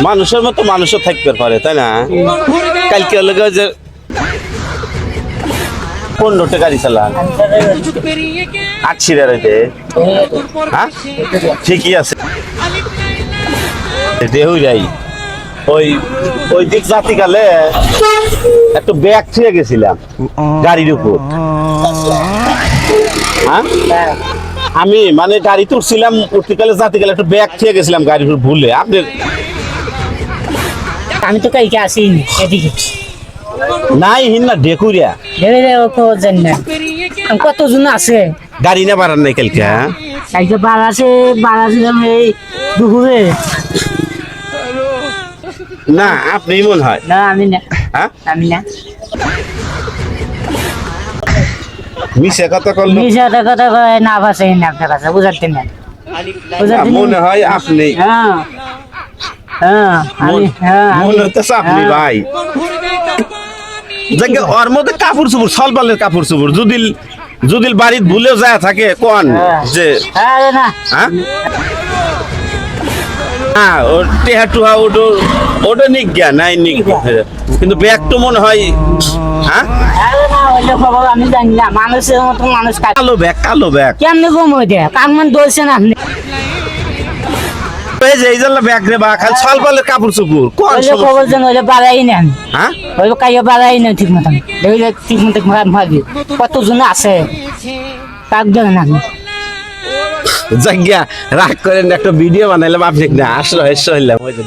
মানুষের মতো মানুষও থাকতে পারে, তাই না? কালকে হলো যে 15টা গাড়ি চালান আচ্ছিরা রেতে, হ্যাঁ ঠিকই আছে। দেহ যাই ওই ওই দিক জাতিকালে একটু ব্যাগ ছুঁয়ে গেছিলাম গাড়ির উপর, হ্যাঁ আমি মানে গাড়ি তুলছিলাম উঠতেকালে জাতিকালে একটু ব্যাগ ছুঁয়ে গেছিলাম গাড়ির উপর ভুলে। আপনি আমি তো কালকে আসিনি এদিকে, নাই হিন্না ডেকুরিয়া কতজন আছে গাড়ি না বাড়ান নাই কালকে, হ্যাঁ কালকে বাড়াছিলাম এই দুপুরে। না আপনি মনে হয় না আমি না, হ্যাঁ আমি না মিশে কথা করলো, মিশাতে কথা কয় না ভাষা না আপনার কাছে বুঝাতে না, বুঝাতে মনে হয় আপনি, হ্যাঁ হ্যাঁ আমি হ্যাঁ মনে হচ্ছে আপনি ভাই। দেখে ওর মধ্যে কাপড় চুপড় সলবালের কাপড় চুপড় যদি যদি বাড়ির ভুলেও যায় থাকে কোন যে হ্যাঁ না হ্যাঁ হ্যাঁ ওর টেহা টুহা ওটো ওটা নিক গিয়া নাই নিক, কিন্তু ব্যাগ তো মনে হয় হ্যাঁ আমি জানি না, মানুষের মতো মানুষ কালো ব্যাগ কেমনি কম হয়ে যায় কাকমান দলছেন আপনি, এই যে এই জন্য ব্যাগ রে বা খালি সলবালের কাপড় চুপড় কোন খবর যেন ওইটা বাড়াই নেন, হ্যাঁ ওই কাইয়া বাড়াই নেন ঠিক মতন, ঠিক মতো ভাবি কতজন আছে কাক দেন আপনি জায়গা রাগ করেন একটা ভিডিও বানাইলাম আপনি না আসলে হইলাম ওই যে